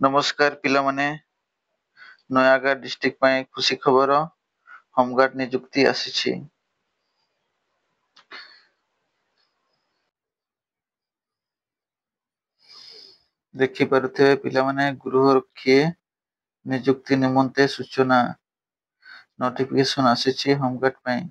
नमस्कार पिलामाने नयागढ़ डिस्ट्रिक्ट में खुशी खबर होमगार्ड नियुक्ति आसी देखि पारुथिबे पिलामाने गृहरक्षी नियुक्ति निमंते सूचना नोटिफिकेशन आसी होमगार्ड में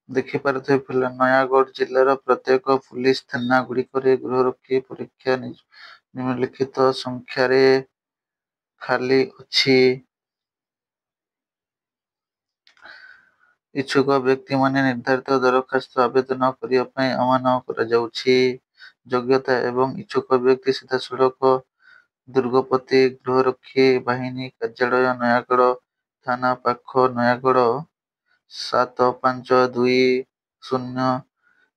देखि पारुथिबे पिला नयागढ़ जिल्लार प्रत्येक पुलिस थाना गुड़िकरे गृहरक्षी परीक्षा निम्नलिखित संख्यार खाली अछि। इच्छुक व्यक्ति माने निर्धारित दरखास्त आवेदन करिया पई आह्वान कराଯାଉଛି। योग्यता एवं इच्छुक व्यक्ति सीधासଳଖ दुर्गपति गृहरक्षी बाहिनी କାର୍ଯ୍ୟାଳୟ ନୟାଗଡ଼ थाना ପାଖ ନୟାଗଡ଼ 752069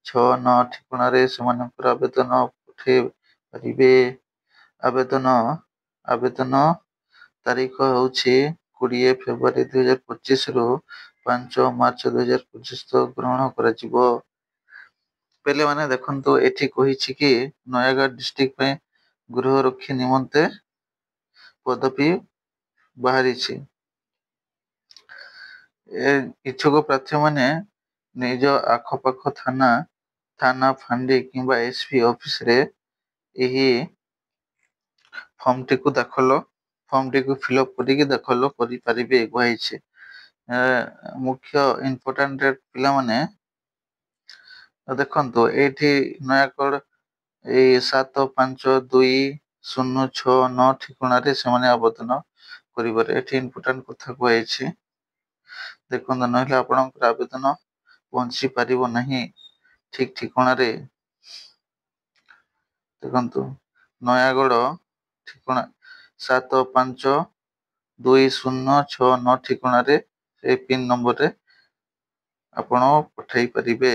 ଠିକଣାରେ ସେମାନଙ୍କର ଆବେଦନ ପଠାଇ ପାରିବେ। ଆବେଦନ ତାରିଖ ହେଉଛି 20 ଫେବୃଆରୀ 2025 ରୁ 5 ମାର୍ଚ୍ଚ 2025 ଗ୍ରହଣ କରାଯିବ। ପିଲାମାନେ ଦେଖନ୍ତୁ ଏଠି କହିଛି କି ନୟାଗଡ଼ ଡିଷ୍ଟ୍ରିକ୍ଟ ପାଇଁ ଗୃହରକ୍ଷୀ ନିମନ୍ତେ ପଦବୀ ବାହାରିଛି। ଇଚ୍ଛୁକ ପ୍ରାର୍ଥୀମାନେ ନିଜ ଆଖପାଖ ଥାନା ଫାଣ୍ଡି କିମ୍ବା ଏସ୍ପି ଅଫିସରେ ଏହି ଫର୍ମଟିକୁ ଫିଲ୍ଅପ୍ କରିକି ଦାଖଲ କରିପାରିବେ କୁହାଯାଇଛି। ମୁଖ୍ୟ ଇମ୍ପୋର୍ଟାଣ୍ଟ ଡେଟ୍ ପିଲାମାନେ ଦେଖନ୍ତୁ ଏଇଠି ନୟାଗଡ଼ ଏଇ 752069 ଠିକଣାରେ ସେମାନେ ଆବେଦନ କରିବାରେ ଏଠି ଇମ୍ପୋର୍ଟାଣ୍ଟ କଥା କୁହାଯାଇଛି। ଦେଖନ୍ତୁ ନହେଲେ ଆପଣଙ୍କର ଆବେଦନ ପହଞ୍ଚି ପାରିବ ନାହିଁ ଠିକ ଠିକଣାରେ। ଦେଖନ୍ତୁ ନୟାଗଡ଼ ଠିକଣା 752069 ଠିକଣାରେ ସେଇ ପିନ୍ ନମ୍ବରରେ ଆପଣ ପଠାଇ ପାରିବେ।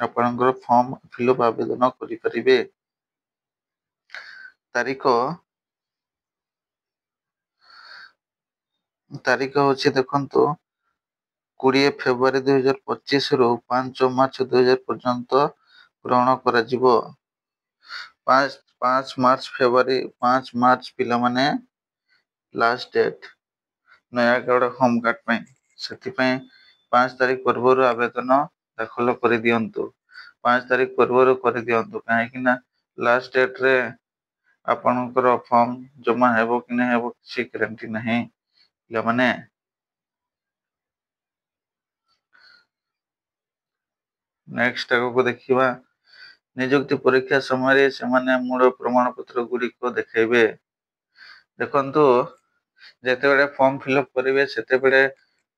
ଆପଣଙ୍କର ଫର୍ମ ଫିଲ୍ଅପ୍ ଆବେଦନ କରିପାରିବେ। ତାରିଖ ହେଉଛି ଦେଖନ୍ତୁ 20 ଫେବୃଆରୀ 2025 ରୁ 5 ମାର୍ଚ୍ଚ 2000 ପର୍ଯ୍ୟନ୍ତ ଗ୍ରହଣ କରାଯିବ। 5 ମାର୍ଚ୍ଚ ପିଲାମାନେ ଲାଷ୍ଟ ଡେଟ୍ ନୟାଗଡ଼ ହୋମଗାର୍ଡ ପାଇଁ। ସେଥିପାଇଁ 5 ତାରିଖ ପୂର୍ବରୁ ଆବେଦନ ଦାଖଲ କରିଦିଅନ୍ତୁ। 5 ତାରିଖ ପୂର୍ବରୁ କରିଦିଅନ୍ତୁ କାହିଁକି ନା ଲାଷ୍ଟ ଡେଟ୍ରେ ଆପଣଙ୍କର ଫର୍ମ ଜମା ହେବ କି ନାହିଁ ହେବ କିଛି ଗ୍ୟାରେଣ୍ଟି ନାହିଁ। ପିଲାମାନେ ନେକ୍ସଟ ଆଗକୁ ଦେଖିବା। ନିଯୁକ୍ତି ପରୀକ୍ଷା ସମୟରେ ସେମାନେ ମୂଳ ପ୍ରମାଣପତ୍ର ଗୁଡ଼ିକ ଦେଖାଇବେ। ଦେଖନ୍ତୁ ଯେତେବେଳେ ଫର୍ମ ଫିଲ୍ଅପ୍ କରିବେ ସେତେବେଳେ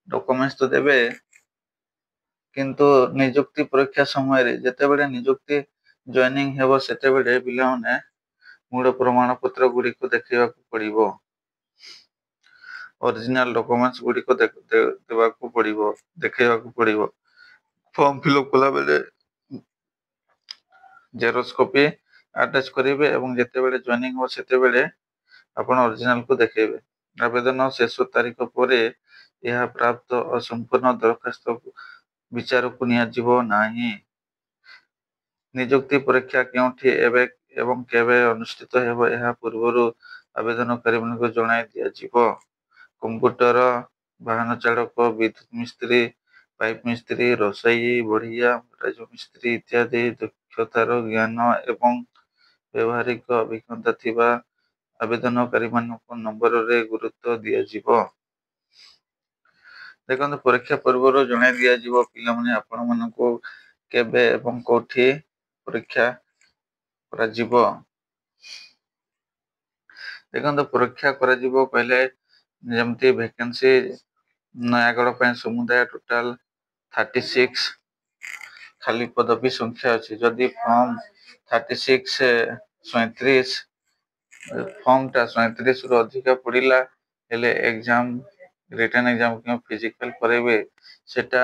ଡକୁମେଣ୍ଟସ୍ ତ ଦେବେ, କିନ୍ତୁ ନିଯୁକ୍ତି ପରୀକ୍ଷା ସମୟରେ ଯେତେବେଳେ ନିଯୁକ୍ତି ଜଏନିଂ ହେବ ସେତେବେଳେ ପିଲାମାନେ ମୂଳ ପ୍ରମାଣପତ୍ର ଗୁଡ଼ିକୁ ଦେଖାଇବାକୁ ପଡ଼ିବ। ଅରିଜିନାଲ ଡକୁମେଣ୍ଟସ୍ ଗୁଡ଼ିକ ଦେଖାଇବାକୁ ପଡ଼ିବ। ଫର୍ମ ଫିଲ୍ଅପ୍ କଲାବେଳେ ଜେରକ୍ସ କପି ଆଟାଚ୍ କରିବେ ଏବଂ ଯେତେବେଳେ ଜଏନିଂ ହେବ ସେତେବେଳେ ଆପଣ ଅରିଜିନାଲକୁ ଦେଖାଇବେ। ଆବେଦନ ଶେଷ ତାରିଖ ପରେ ଏହା ପ୍ରାପ୍ତ ଅସମ୍ପୂର୍ଣ୍ଣ ଦରଖାସ୍ତକୁ ବିଚାରକୁ ନିଆଯିବ ନାହିଁ। ନିଯୁକ୍ତି ପରୀକ୍ଷା କେଉଁଠି ଏବଂ କେବେ ଅନୁଷ୍ଠିତ ହେବ ଏହା ପୂର୍ବରୁ ଆବେଦନକାରୀମାନଙ୍କୁ ଜଣାଇ ଦିଆଯିବ। କମ୍ପ୍ୟୁଟର, ବାହନ ଚାଳକ, ବିଦ୍ୟୁତ ମିସ୍ତ୍ରୀ, ପାଇପ ମିସ୍ତ୍ରୀ, ରୋଷେଇ, ବଢ଼ିଆ, ରାଜମିସ୍ତ୍ରୀ ଇତ୍ୟାଦି ଦକ୍ଷତାର ଜ୍ଞାନ ଏବଂ ବ୍ୟବହାରିକ ଅଭିଜ୍ଞତା ଥିବା ଆବେଦନକାରୀମାନଙ୍କ ନମ୍ବରରେ ଗୁରୁତ୍ୱ ଦିଆଯିବ। ଦେଖନ୍ତୁ ପରୀକ୍ଷା ପୂର୍ବରୁ ଜଣାଇ ଦିଆଯିବ ପିଲାମାନେ ଆପଣମାନଙ୍କୁ କେବେ ଏବଂ କେଉଁଠି ପରୀକ୍ଷା କରାଯିବ। ଦେଖନ୍ତୁ ପରୀକ୍ଷା କରାଯିବ କହିଲେ ଯେମିତି ଭେକେନ୍ସି ନୟାଗଡ଼ ପାଇଁ ସମୁଦାୟ ଟୋଟାଲ 36 ଖାଲି ପଦବୀ ସଂଖ୍ୟା ଅଛି। ଯଦି ଫର୍ମ 37 ଫର୍ମଟା 37ରୁ ଅଧିକା ପଡ଼ିଲା ହେଲେ ରିଟର୍ନ ଏକ୍ଜାମ କିମ୍ବା ଫିଜିକାଲ କରାଇବେ ସେଟା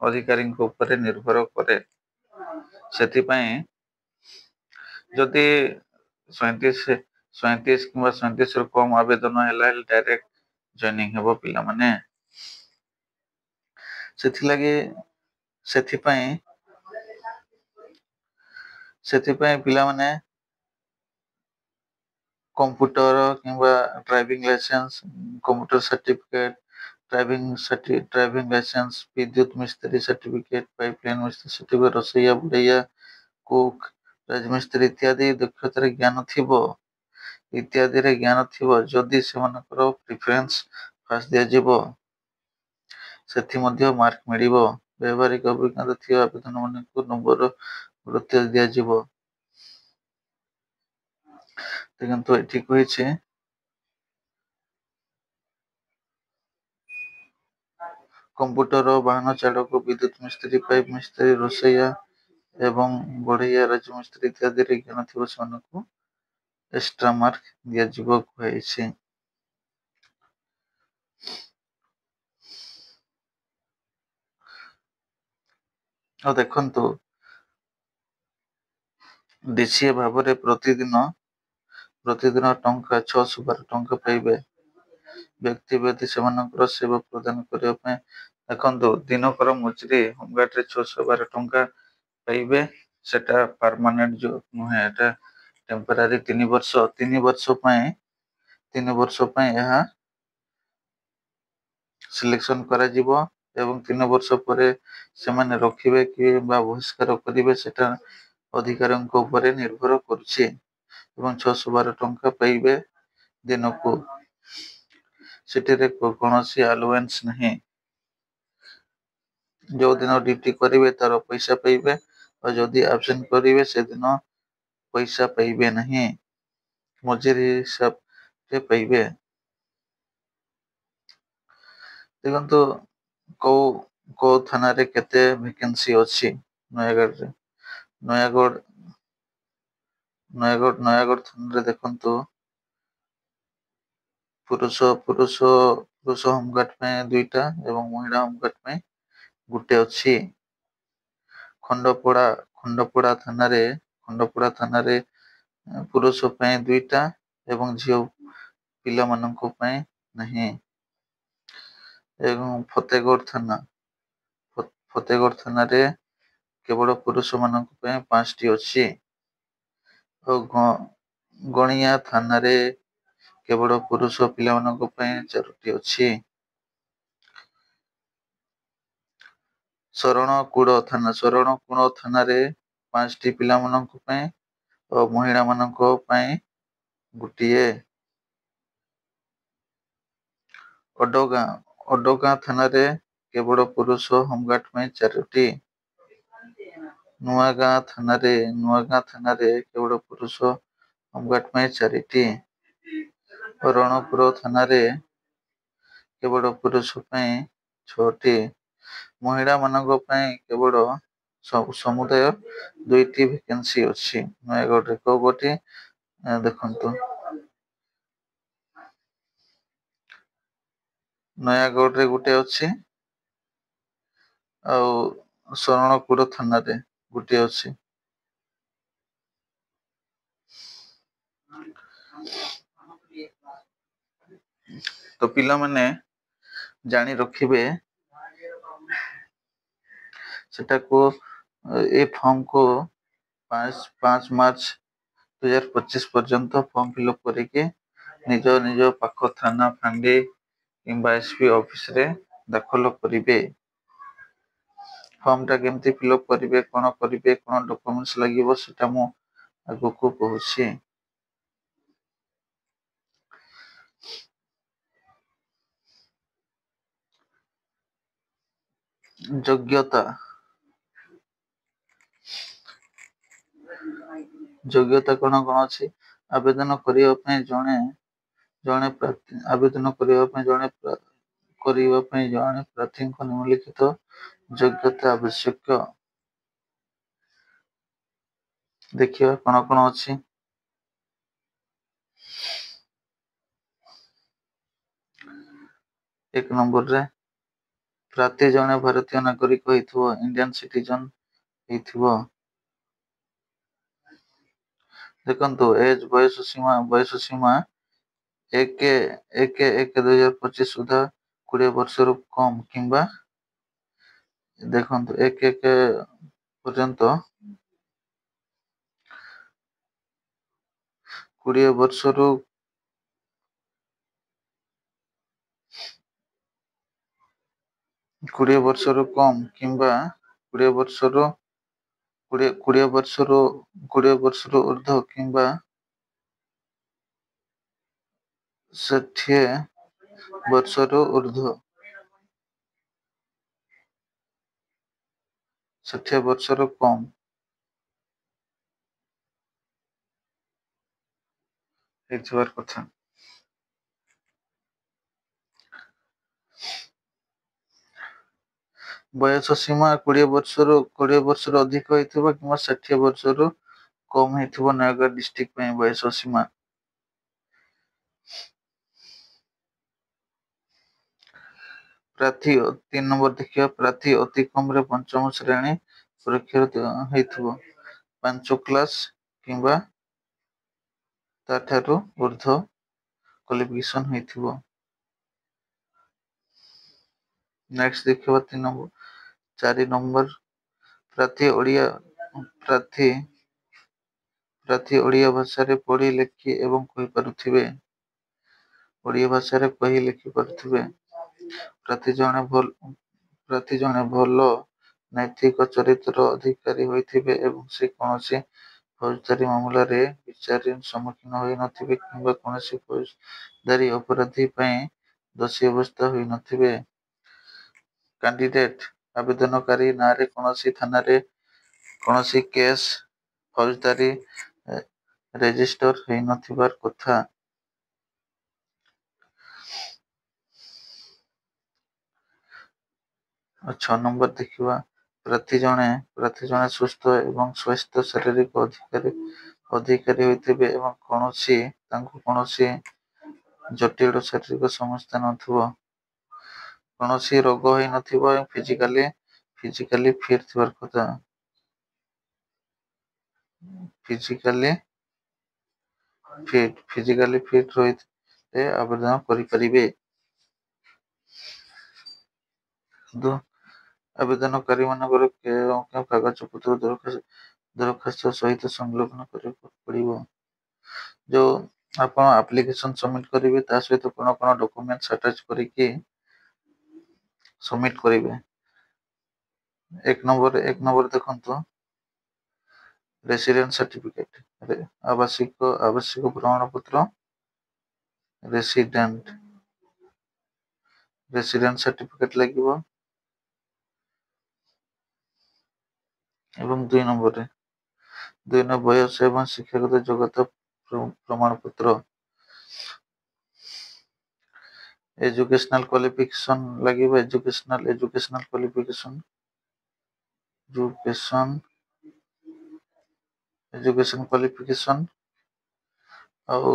ଅଧିକାରୀଙ୍କ ଉପରେ ନିର୍ଭର କରେ। ସେଥିପାଇଁ ଯଦି 37 କିମ୍ବା 37ରୁ କମ୍ ଆବେଦନ ହେଲା ହେଲେ ଡାଇରେକ୍ଟ ଜଏନିଂ ହେବ ପିଲାମାନେ। ସେଥିଲାଗି ସେଥିପାଇଁ ପିଲାମାନେ କମ୍ପ୍ୟୁଟର କିମ୍ବା driving licence, computer certificate, driving licence, ବିଦ୍ୟୁତ ମିସ୍ତ୍ରୀ ସାର୍ଟିଫିକେଟ୍, ପାଇପଲାଇନ୍ ମିସ୍ତ୍ରୀ ସାର୍ଟିଫିକେଟ୍, ରୋଷେଇଆ, ବଢ଼େଇଆ, କୁକ୍, ରାଜମିସ୍ତ୍ରୀ ଇତ୍ୟାଦିରେ ଜ୍ଞାନ ଥିବ ଯଦି ସେମାନଙ୍କର ପ୍ରିଫରେନ୍ସ ଫାଷ୍ଟ ଦିଆଯିବ, ସେଥି ମଧ୍ୟ ମାର୍କ ମିଳିବ। ବ୍ୟବହାରିକ ଅଭିଜ୍ଞତା ଥିବା ଆବେଦନମାନଙ୍କୁ ନମ୍ବର ଗୁରୁତ୍ୱ ଦିଆଯିବ। ଦେଖନ୍ତୁ ଏଠି କହିଛି କମ୍ପ୍ୟୁଟର, ବାହନ ଚାଳକ, ବିଦ୍ୟୁତ ମିସ୍ତ୍ରୀ, ପାଇପ୍ ମିସ୍ତ୍ରୀ, ରୋଷେଇଆ ଏବଂ ବଢ଼େଇଆ, ରାଜମିସ୍ତ୍ରୀ ଇତ୍ୟାଦିରେ ଜ୍ଞାନ ଥିବ ସେମାନଙ୍କୁ ଏକ୍ସଟ୍ରା ମାର୍କ ଦିଆଯିବ କୁହାଯାଇଛି। ଆଉ ଦେଖନ୍ତୁ ଦେଶୀୟ ଭାବରେ ପ୍ରତିଦିନ ଟଙ୍କା 612 ପାଇବେ। ବ୍ୟକ୍ତି ବ୍ୟକ୍ତି ସେମାନଙ୍କର ସେବା ପ୍ରଦାନ କରିବା ପାଇଁ ଦେଖନ୍ତୁ ଦିନକର ମଜୁରୀ ହୋମଗାର୍ଡରେ 612 ଟଙ୍କା ପାଇବେ। ସେଟା ପରମାନେଣ୍ଟ ଯୋଉ ନୁହେଁ, ଏଟା ଟେମ୍ପୋରାରୀ 3 ବର୍ଷ ପାଇଁ ଏହା ସିଲେକ୍ସନ କରାଯିବ ଏବଂ 3 ବର୍ଷ ପରେ ସେମାନେ ରଖିବେ କିମ୍ବା ବହିଷ୍କାର କରିବେ ସେଟା ଅଧିକାରୀଙ୍କ ଉପରେ ନିର୍ଭର କରୁଛି ଏବଂ 612 ଟଙ୍କା ପାଇବେ ଦିନକୁ। ସେଠିରେ କୌଣସି ଆଲାୱେନ୍ସ ନାହିଁ। ଯୋଉ ଦିନ ଡ୍ୟୁଟି କରିବେ ତାର ପଇସା ପାଇବେ ଆଉ ଯଦି ଆବସେଣ୍ଟ କରିବେ ସେଦିନ ପଇସା ପାଇବେ ନାହିଁ, ମଜୁରୀ ହିସାବରେ ପାଇବେ। ଦେଖନ୍ତୁ କୋଉ ଥାନାରେ କେତେ ଭେକେନ୍ସି ଅଛି। ନୟାଗଡ଼ ଥାନାରେ ଦେଖନ୍ତୁ ପୁରୁଷ ହୋମଗାର୍ଡ ପାଇଁ 2ଟା ଏବଂ ମହିଳା ହୋମଗାର୍ଡ ପାଇଁ 1 ଅଛି। ଖଣ୍ଡପଡ଼ା ଥାନାରେ ପୁରୁଷ ପାଇଁ 2ଟା ଏବଂ ଝିଅ ପିଲାମାନଙ୍କ ପାଇଁ ନାହିଁ। ଏବଂ ଫତେଗଡ଼ ଥାନାରେ କେବଳ ପୁରୁଷମାନଙ୍କ ପାଇଁ 5ଟି ଅଛି। ଓ ଗଣିଆ ଥାନାରେ କେବଳ ପୁରୁଷ ପିଲାମାନଙ୍କ ପାଇଁ 4ଟି ଅଛି। ଶରଣକୂଳ ଥାନାରେ 5ଟି ପିଲାମାନଙ୍କ ପାଇଁ ଓ ମହିଳାମାନଙ୍କ ପାଇଁ 1। ଓଡଗାଁ ଥାନାରେ କେବଳ ପୁରୁଷ ହୋମଗାର୍ଡ ପାଇଁ 4ଟି। ନୂଆଗାଁ ଥାନାରେ କେବଳ ପୁରୁଷ ହୋମଗାର୍ଡ ପାଇଁ 4ଟି। ରଣପୁର ଥାନାରେ କେବଳ ପୁରୁଷ ପାଇଁ 6ଟି। ମହିଳାମାନଙ୍କ ପାଇଁ କେବଳ ସମୁଦାୟ 2ଟି ଭେକେନ୍ସି ଅଛି। ନୟାଗଡ଼ରେ କୋଉଠି ଦେଖନ୍ତୁ ନୟାଗଡ଼ରେ 1 ଅଛି ଆଉ ଶରଣକୂଳ ଥାନାରେ 1 ଅଛି। ତ ପିଲାମାନେ ଜାଣି ରଖିବେ ସେଟାକୁ ଏ ଫର୍ମକୁ 5 ମାର୍ଚ୍ଚ 2025 ପର୍ଯ୍ୟନ୍ତ ଫର୍ମ ଫିଲ୍ଅପ୍ କରିକି ନିଜ ପାଖ ଥାନା ଫାଣ୍ଡି କିମ୍ବା SP ଅଫିସରେ ଦାଖଲ କରିବେ। ଫର୍ମଟା କେମିତି ଫିଲ୍ଅପ୍ କରିବେ, କଣ ଡକୁମେଣ୍ଟସ ଲାଗିବ ସେଟା ମୁଁ ଆଗକୁ କହୁଛି। ଯୋଗ୍ୟତା କଣ ଅଛି? ଆବେଦନ କରିବା ପାଇଁ ଜଣେ ପ୍ରାର୍ଥୀଙ୍କ ନିମ୍ନଲିଖିତ ଯୋଗ୍ୟତା ଆବଶ୍ୟକ। ଦେଖିବା କଣ ଅଛି। 1 ନମ୍ବରରେ ପ୍ରାର୍ଥୀ ଜଣେ ଭାରତୀୟ ନାଗରିକ ହେଇଥିବ, ଇଣ୍ଡିଆନ ସିଟିଜେନ୍ ହେଇଥିବ। ଦେଖନ୍ତୁ ବୟସ ସୀମା 1/1/2025 ସୁଦ୍ଧା 20 ବର୍ଷରୁ କମ୍ କିମ୍ବା ଦେଖନ୍ତୁ 1 ପର୍ଯ୍ୟନ୍ତ 20 ବର୍ଷରୁ 20 ବର୍ଷରୁ କମ୍ କିମ୍ବା 20 ବର୍ଷରୁ 20 ବର୍ଷରୁ 20 ବର୍ଷରୁ ଉର୍ଦ୍ଧ୍ୱ କିମ୍ବା 60 ବର୍ଷରୁ ଉର୍ଦ୍ଧ୍ୱ 60 ବର୍ଷରୁ କମ୍ ହେଇଥିବାର କଥା। ବୟସ ସୀମା 20 ବର୍ଷରୁ ଅଧିକ ହେଇଥିବ କିମ୍ବା 60 ବର୍ଷରୁ କମ୍ ହେଇଥିବ ନୟାଗଡ଼ ଡିଷ୍ଟ୍ରିକ୍ଟ ପାଇଁ ବୟସ ସୀମା। ପ୍ରାର୍ଥୀ 3 ନମ୍ବର ଦେଖିବା, ପ୍ରାର୍ଥୀ ଅତି କମରେ 5ମ ଶ୍ରେଣୀ ପରୀକ୍ଷାରେ ହେଇଥିବ, 5 କ୍ଲାସ୍ କିମ୍ବା ତାଠାରୁ ଉର୍ଦ୍ଧ୍ୱ କ୍ୱାଲିଫିକେସନ୍ ହେଇଥିବ। ନେକ୍ସଟ ଦେଖିବା 4 ନମ୍ବର ପ୍ରାର୍ଥୀ ଓଡ଼ିଆ ଭାଷାରେ ପଢ଼ି ଲେଖି ଏବଂ କହିପାରୁଥିବେ। ଓଡ଼ିଆ ଭାଷାରେ କହି ଲେଖି ପାରୁଥିବେ। ପ୍ରାର୍ଥୀ ଜଣେ ଭଲ ନୈତିକ ଚରିତ୍ର ଅଧିକାରୀ ହୋଇଥିବେ ଏବଂ ସେ କୌଣସି ଫୌଜଦାରୀ ମାମଲାରେ ବିଚାରର ସମ୍ମୁଖୀନ ହୋଇନଥିବେ କିମ୍ବା କୌଣସି ଫୌଜଦାରୀ ଅପରାଧୀ ପାଇଁ ଦୋଷୀ ସାବ୍ୟସ୍ତ ହୋଇନଥିବେ। କ୍ୟାଣ୍ଡିଡେଟ୍ ଆବେଦନକାରୀ ନାଁରେ କୌଣସି ଥାନାରେ କୌଣସି କେସ୍ ଫୌଜଦାରୀ ରେଜିଷ୍ଟର ହୋଇନଥିବାର କଥା। 6 ନମ୍ବର ଦେଖିବା, ପ୍ରାର୍ଥୀ ଜଣେ ସୁସ୍ଥ ଏବଂ ସ୍ୱାସ୍ଥ୍ୟ ଶାରୀରିକ ଅଧିକାରୀ ହୋଇଥିବେ ଏବଂ ତାଙ୍କୁ କୌଣସି ଜଟିଳ ଶାରୀରିକ ସମସ୍ୟା ନଥିବ, କୌଣସି ରୋଗ ହୋଇନଥିବ ଏବଂ ଫିଜିକାଲି ଫିଟ୍ ଥିବାର କଥା। ଫିଜିକାଲି ଫିଟ୍ ରହିଥିଲେ ଆବେଦନ କରିପାରିବେ। ଆବେଦନକାରୀମାନଙ୍କର କେଉଁ କାଗଜପତ୍ର ଦରଖାସ୍ତ ସହିତ ସଂଲଗ୍ନ କରିବାକୁ ପଡ଼ିବ। ଯୋଉ ଆପଣ ଆପ୍ଲିକେସନ ସବମିଟ୍ କରିବେ ତା ସହିତ କ'ଣ ଡକୁମେଣ୍ଟସ ଆଟାଚ୍ କରିକି ସବମିଟ୍ କରିବେ। 1 ନମ୍ବର ଦେଖନ୍ତୁ, ରେସିଡେନ୍ସ ସାର୍ଟିଫିକେଟ୍ ଆବାସିକ ପ୍ରମାଣପତ୍ର ରେସିଡେନ୍ସ ସାର୍ଟିଫିକେଟ୍ ଲାଗିବ। ଏବଂ 2 ନମ୍ବର ବୟସ ଏବଂ ଶିକ୍ଷାଗତ ଯୋଗ୍ୟତା ପ୍ରମାଣପତ୍ର ଏଜୁକେଶନାଲ କ୍ୱାଲିଫିକେସନ୍ ଲାଗିବ। ଏଜୁକେଶନାଲ କ୍ୱାଲିଫିକେସନ୍ ଆଉ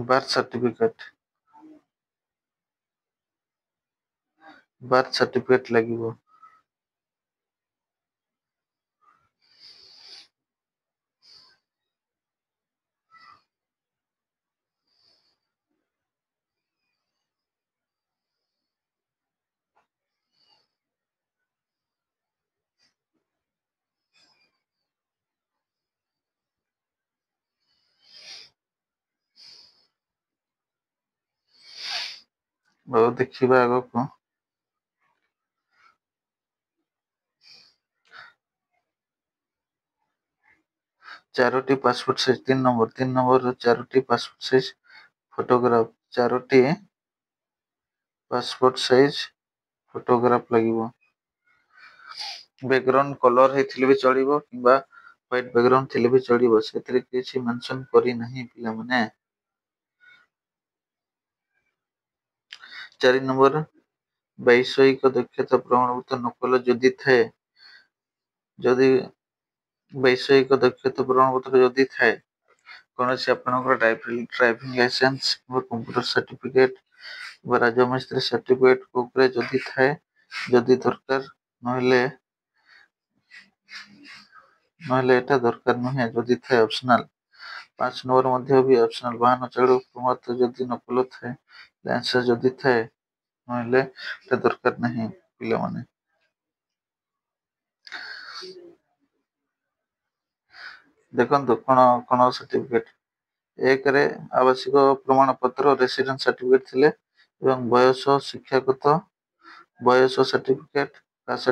ବାର୍ଥ ସାର୍ଟିଫିକେଟ୍ ଲାଗିବ। ଆଉ ଦେଖିବା ଆଗକୁ 4ଟି ପାସପୋର୍ଟ ସାଇଜ 3 ନମ୍ବର 4ଟି ପାସପୋର୍ଟ ସାଇଜ ଫଟୋଗ୍ରାଫ 4ଟି ପାସପୋର୍ଟ ସାଇଜ ଫଟୋଗ୍ରାଫ ଲାଗିବ। ବ୍ୟାକଗ୍ରାଉଣ୍ଡ କଲର ହେଇଥିଲେ ବି ଚଳିବ କିମ୍ବା ହ୍ୱାଇଟ୍ ବ୍ୟାକଗ୍ରାଉଣ୍ଡ ଥିଲେ ବି ଚଳିବ, ସେଥିରେ କିଛି ମେନସନ କରିନାହିଁ ପିଲାମାନେ। 4 ନମ୍ବର ବୈଷୟିକ ଦକ୍ଷତା ପ୍ରମାଣପତ୍ର ନକଲ ଯଦି ଥାଏ, କୌଣସି ଆପଣଙ୍କର ଡ୍ରାଇଭିଂ ଲାଇସେନ୍ସ କିମ୍ବା କମ୍ପ୍ୟୁଟର ସାର୍ଟିଫିକେଟ୍ ବା ରାଜମିସ୍ତ୍ରୀ ସାର୍ଟିଫିକେଟ୍ ଉପରେ ଯଦି ଥାଏ, ଯଦି ଦରକାର, ନହେଲେ ଏଟା ଦରକାର ନୁହେଁ, ଯଦି ଥାଏ ଅପସନାଲ। 5 ନମ୍ବର ମଧ୍ୟ ବି ଅପସନାଲ ବାହନ ଚାଳକ ପ୍ରମାତ୍ର ଯଦି ନକଲ ଥାଏ, ଲାଇସେନ୍ସ ଯଦି ଥାଏ, ନହେଲେ ଏଟା ଦରକାର ନାହିଁ ପିଲାମାନେ। ଦେଖନ୍ତୁ କଣ ସାର୍ଟିଫିକେଟ। 1ରେ ଆବାସିକ ପ୍ରମାଣପତ୍ର ରେସିଡେନ୍ସ ସାର୍ଟିଫିକେଟ ଥିଲେ ଏବଂ ବୟସ ଶିକ୍ଷାଗତ ବୟସ ସାର୍ଟିଫିକେଟ ବାର୍ଥ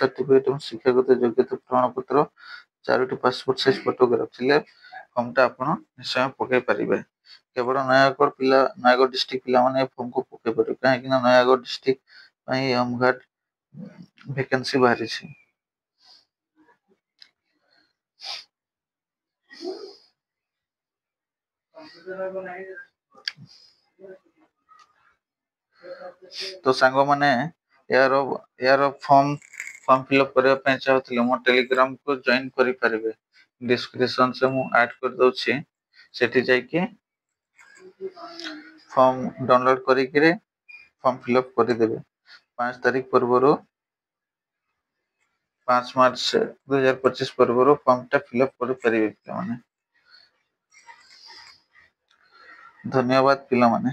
ସାର୍ଟିଫିକେଟ ଏବଂ ଶିକ୍ଷାଗତ ଯୋଗ୍ୟତା ପ୍ରମାଣପତ୍ର 4ଟି ପାସପୋର୍ଟ ସାଇଜ ଫଟୋଗ୍ରାଫ ଥିଲେ ଫର୍ମଟା ଆପଣ ନିଶ୍ଚୟ ପକାଇ ପାରିବେ। କେବଳ ନୟାଗଡ଼ ଡିଷ୍ଟ୍ରିକ୍ଟ ପିଲାମାନେ ଏ ଫର୍ମକୁ ପକାଇ ପାରିବେ, କାହିଁକି ନା ନୟାଗଡ଼ ଡିଷ୍ଟ୍ରିକ୍ଟ ପାଇଁ ହୋମଗାର୍ଡ ଭେକେନ୍ସି ବାହାରିଛି। ତ ସାଙ୍ଗମାନେ ଏହାର ଫର୍ମ ଫିଲ୍ଅପ୍ କରିବା ପାଇଁ ଚାହୁଁଥିଲେ ମୋ ଟେଲିଗ୍ରାମକୁ ଜଏନ୍ କରିପାରିବେ। ଡିସ୍କ୍ରିପସନରେ ମୁଁ ଆଡ୍ କରିଦେଉଛି, ସେଠି ଯାଇକି ଫର୍ମ ଡାଉନଲୋଡ୍ କରିକିରି ଫର୍ମ ଫିଲ୍ଅପ୍ କରିଦେବେ। 5 ତାରିଖ ପୂର୍ବରୁ 5 ମାର୍ଚ୍ଚ 2025 ପୂର୍ବରୁ ଫର୍ମଟା ଫିଲ୍ଅପ୍ କରିପାରିବେ ପିଲାମାନେ। ଧନ୍ୟବାଦ ପିଲାମାନେ।